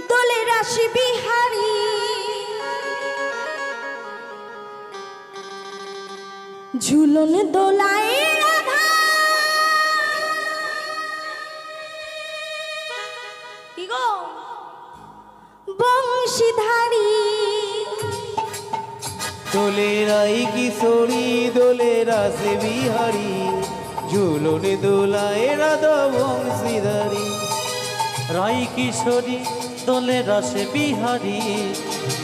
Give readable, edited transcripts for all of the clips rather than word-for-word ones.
দোলে রাশি বিহারী ঝুলন দোলায় রাধা কি গো বংশীধারী দোলে রাই কিশোরী দোলে রাসে বিহারী ঝুলনে দোলায় রাধা বংশীধারী। রাই কিশোরী দোলে রাসে বিহারী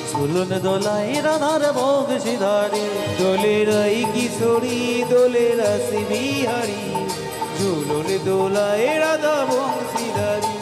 ঝুলন দোলায় রাধার বংশীধারী। দোলে রাই কিশোরী দোলে রাসে বিহারী ঝুলনে দোলায় রাধা বংশীধারী।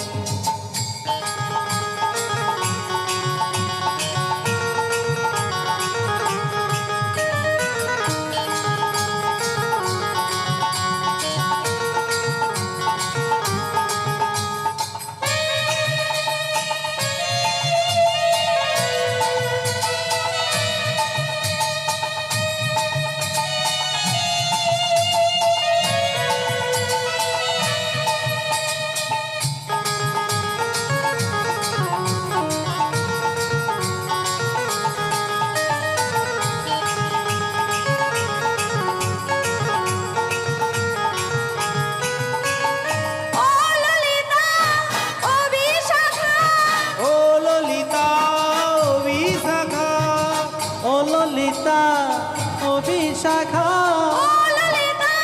ললিতা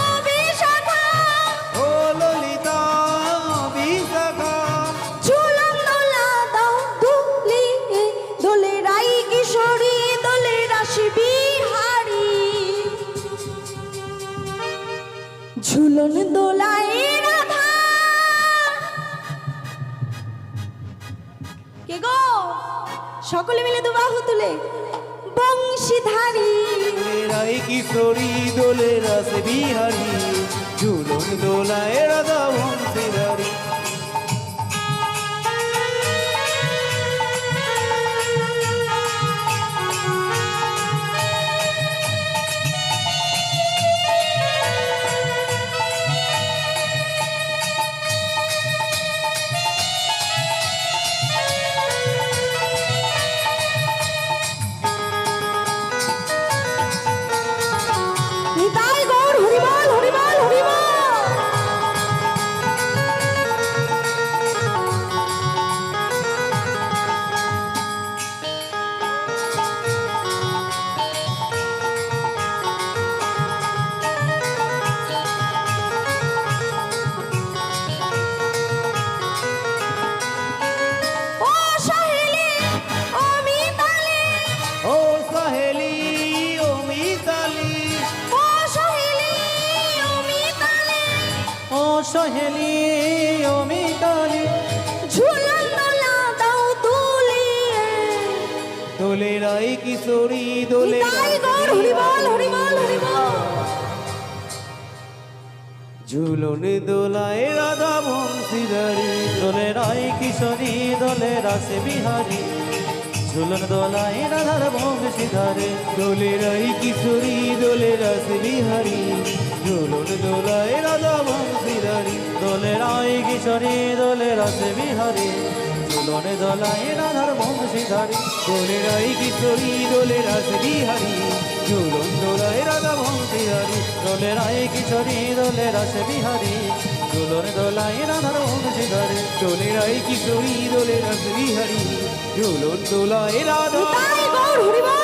ও বিশাখা ও ললিতা বিশাখা ঝুলন দোলা দাও দুলিয়ে দোলে রাই কিশোরী দোলে রাশি বিহারী ঝুলন দোলায় রাধা কে গো সকলে মিলে দু বাহু তুলে বংশীধারী দোলে রাই কিশোরী দোলে রাসে বিহারী ঝুলন দোলায় রাধা বংশীধারী। নিতাই গৌর হরিবল হরিবল হরিবল ও সহেলি ও মিতালি ও সহেলি ও মিতালি ও সহেলি ও মিতালি ও সহেলি ও মিতালি ঝুলন দোলা দাও তুলিয়ে দোলে রাই কিশোরী দোলে নিতাই গৌর হরিবল হরিবল হরিবল ঝুলনে দোলায় রাধা বংশীধারী। দোলে রাই কিশোরী দোলে রাসে বিহারী ঝুলন দোলায় রাধার বংশীধারী। দোলে রাই কিশোরী দোলে রাসে বিহারী ঝুলন দোলায় রাধা বংশীধারী। দোলে রাই কিশোরী দোলে রাসে বিহারী ঝুলনে দোলায় রাধার বংশীধারী। দোলে রাই কিশোরী দোলে রাসে বিহারী ঝুলন দোলায় রাধা বংশীধারী। দোলে রাই কিশোরী দোলে রাসে বিহারী ঝুলন দোলায় রাধার বংশীধারী। দোলে রাই কিশোরী দোলে রাসে বিহারী ঝুলন দোলায় রাধা নিতাই গৌর হরিবল